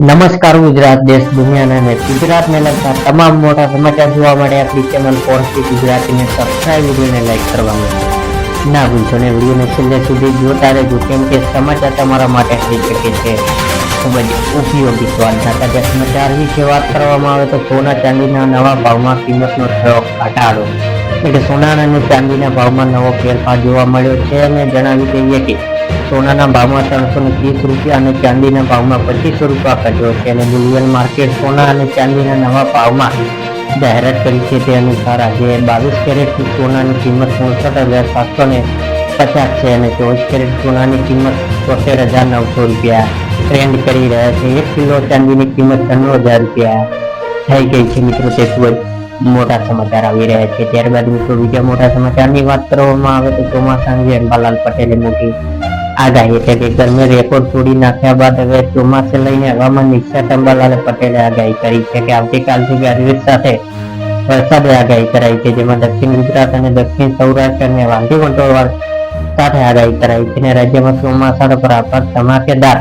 નમસ્કાર ગુજરાત દેશ દુનિયાના અને ગુજરાતને લગતા તમામ મોટા સમાચાર જોવા માટે આપણી ચેનલ પોર્સી ગુજરાતીને સબસ્ક્રાઇબ વિડીયોને લાઈક કરવાનું ના ભૂલશો ને વિડીયોને છેલ્લે સુધી જોતા રહેજો કેમ કે સમાચાર તમારા માટે થઈ શકે છે ખૂબ જ ઉપયોગી તો આજના તાજા સમાચાર વિશે વાત કરવામાં આવે તો સોના ચાંદીના નવા ભાવમાં કિંમતનો થયો ઘટાડો એટલે સોના અને ચાંદીના ભાવમાં નવો ફેરફાર જોવા મળ્યો છે અને જણાવી દઈએ કે સોનાના ભાવમાં 330 રૂપિયા અને ચાંદીના ભાવમાં 2500 રૂપિયા ઘટ્યો છે અને બુલિયન માર્કેટ સોના અને ચાંદીના નવા ભાવમાં જાહેરાત કરી છે તે અનુસાર આજે 22 કેરેટ સોનાની કિંમત 64,750 છે અને 24 કેરેટ સોનાની કિંમત 73,900 રૂપિયા ટ્રેન્ડ કરી રહ્યા છે. 1 કિલો ચાંદીની કિંમત 90,000 રૂપિયા થઈ ગઈ છે. મિત્રો તે ખૂબ જ મોટા સમાચાર આવી રહ્યા છે. ત્યારબાદ મિત્રો બીજા મોટા સમાચારની વાત કરવામાં આવે તો ચોમાસા અંગે અંબાલાલ પટેલે મોટી આગાહી એટલે કે ગરમી રેકોર્ડ તોડી નાખ્યા બાદ હવે ચોમાસે લઈને હવામાન નિષ્ણાત અંબાલાલ પટેલે આગાહી કરી છે કે આવતીકાલથી ગાજવીજ સાથે વરસાદની આગાહી કરાઈ છે, જેમાં દક્ષિણ ગુજરાત અને દક્ષિણ સૌરાષ્ટ્ર અને વાંધી વંટોળ સાથે આગાહી કરાઈ છે અને રાજ્યમાં ચોમાસાનો પ્રભાવ ધમાકેદાર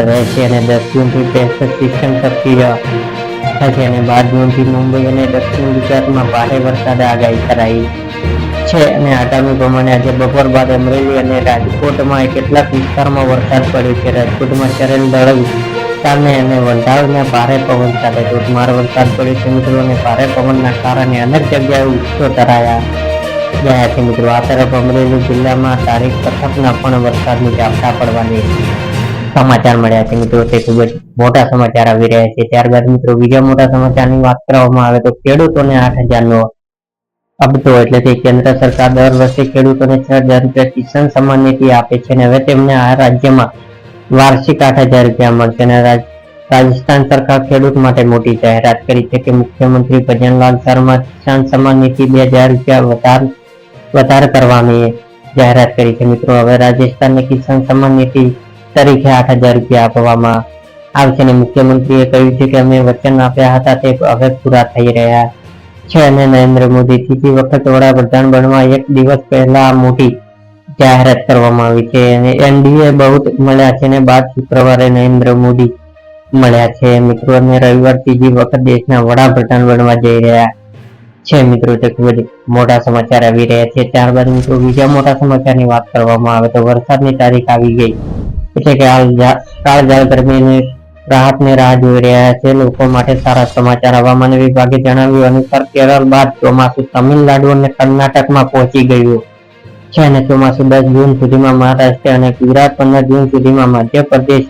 રહેશે અને 10 જૂનથી ટેસ્ટ સિસ્ટમ સક્રિય થશે અને 12 જૂનથી મુંબઈ અને દક્ષિણ ગુજરાતમાં ભારે વરસાદ આગાહી કરાઈ છે અને આગામી પ્રમાણે આજે બપોર બાદ અમરેલી અને રાજકોટમાં કેટલાક વિસ્તારમાં વરસાદ પડ્યો છે. રાજકોટમાં ચરેલ દળવ સામે અને વંઢાળના ભારે પવન સાથે ધોધમાર વરસાદ પડ્યો છે મિત્રો અને ભારે પવનના કારણે અનેક જગ્યાએ વૃક્ષો ધરાયા ગયા છે મિત્રો. આ તરફ અમરેલી જિલ્લામાં તારીખ કથકના પણ વરસાદની ઝાપટા પડવાની સમાચાર મળ્યા છે મિત્રો. તે ખૂબ જ મોટા સમાચાર આવી રહ્યા છે. ત્યારબાદ મિત્રો બીજા મોટા સમાચારની વાત કરવામાં આવે તો ખેડૂતોને 8,000 નો હપ્તો એટલે કે કેન્દ્ર સરકાર દર વર્ષે ખેડૂતોને 6,000 રૂપિયા કિસાન સન્માન નિધિ આપે છે અને હવે તેમને આ રાજ્યમાં વાર્ષિક 8,000 રૂપિયા મળશે અને રાજસ્થાન સરકાર ખેડૂત માટે મોટી જાહેરાત કરી છે કે મુખ્યમંત્રી ભજનલાલ શર્મા કિસાન સન્માન નિધિ 2,000 રૂપિયા વધારે કરવાની જાહેરાત કરી છે મિત્રો. હવે રાજસ્થાનને કિસાન સન્માન નિધિ તરીકે 8,000 રૂપિયા આપવામાં આવશે અને મુખ્યમંત્રીએ કહ્યું છે કે અમે વચન આપ્યા હતા તે હવે પૂરા થઈ રહ્યા છે અને નરેન્દ્ર મોદી ત્રીજી વખત વડાપ્રધાન બનવા એક દિવસ પહેલા મોટી જાહેરાત કરવામાં આવી છે અને એનડીએ બહુત મળ્યા છે અને બાદ શુક્રવારે નરેન્દ્ર મોદી મળ્યા છે મિત્રો અને રવિવાર ત્રીજી વખત દેશના વડાપ્રધાન બનવા જઈ રહ્યા છે મિત્રો. તે ખૂબ જ મોટા સમાચાર આવી રહ્યા છે. ત્યારબાદ મિત્રો બીજા મોટા સમાચારની વાત કરવામાં આવે તો વરસાદની તારીખ આવી ગઈ એટલે કે કાળઝાળ ગરમીની રાહતની રાહ જોઈ રહ્યા છે લોકો માટે સારા સમાચાર. હવામાન વિભાગે જણાવ્યું અનુસાર કેરળ બાદ ચોમાસું તમિલનાડુ અને કર્ણાટકમાં પહોંચી ગયું છે અને ચોમાસું 10 જૂન સુધીમાં મહારાષ્ટ્ર અને ગુજરાત, 15 જૂન સુધીમાં મધ્યપ્રદેશ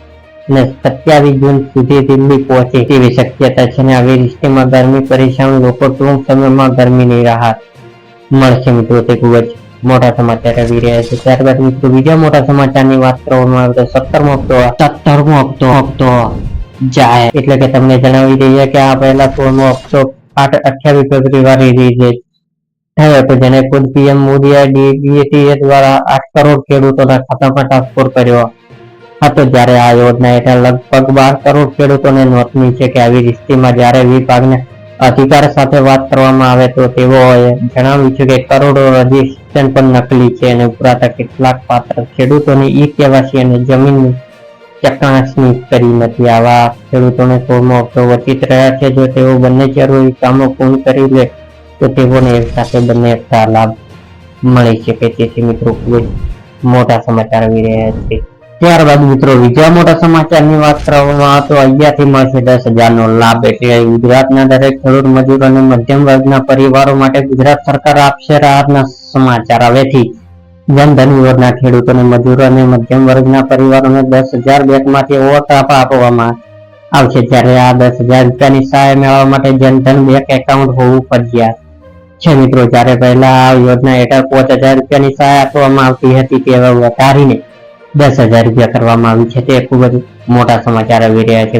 અને 27 જૂન સુધી દિલ્હી પહોંચે તેવી શક્યતા છે અને આવી સ્થિતિમાં ગરમી પરેશાન લોકો ટૂંક સમયમાં ગરમીની રાહત મળશે મિત્રો. તે ખૂબ જ મોટા સમાચાર આવી રહ્યા છે. ત્યારબાદ મિત્રો બીજા મોટા સમાચારની વાત કરવામાં આવે તો 17મો હપ્તો જાય એટલે કે તમને જણાવી દઈએ કે આ પહેલા 16મો હપ્તો 28 ફેબ્રુઆરી રિલીઝ થયો હતો, જેને ખુદ પીએમ મોદીએ ડીબીટી દ્વારા 8 કરોડ ખેડૂતોના ખાતામાં ટ્રાન્સફર કર્યો હતો. જ્યારે આ યોજના હેઠળ લગભગ 12 કરોડ ખેડૂતોને નોંધણી છે કે આવી સ્થિતિમાં જ્યારે વિભાગના અધિકાર સાથે વાત કરવામાં આવે તો તેઓએ જણાવ્યું છે કે કરોડો રજીસ્ટ્રેશન પણ નકલી છે અને ઉપરાંત કેટલાક પાત્ર ખેડૂતોની ઈ-કેવાયસી અને જમીનની ચકાસણી કરી નથી. આવા ખેડૂતોને 16મો હપ્તો વંચિત રહ્યા છે. જો તેઓ બંને જરૂરી કામો પૂર્ણ કરી લે તો તેઓને એક સાથે બંને હપ્તા લાભ મળી શકે. તેથી મિત્રો ખૂબ જ મોટા સમાચાર આવી રહ્યા છે. ત્યારબાદ મિત્રો બીજા મોટા સમાચારની વાત કરવામાં આવે તો અહીંયાથી મળશે 10,000 નો લાભ એટલે ગુજરાતના દરેક ખેડૂત મજૂર અને મધ્યમ વર્ગના પરિવારો માટે ગુજરાત સરકાર આપશે રાહતના સમાચાર. હવેથી જનધન યોજના ખેડૂતોને મજૂરો અને મધ્યમ વર્ગના પરિવારોને 10,000 બેંકમાંથી ઓવરડ્રાફ્ટ આપવામાં આવશે. જ્યારે આ 10,000 રૂપિયાની સહાય મેળવવા માટે જનધન બેંક એકાઉન્ટ હોવું ફરજિયાત છે મિત્રો. જ્યારે પહેલા આ યોજના હેઠળ 5,000 રૂપિયાની સહાય આપવામાં આવતી હતી તે હવે વધારીને 10,000 રૂપિયા કરવામાં આવી છે. તે ખૂબ જ મોટા સમાચાર આવી રહ્યા છે.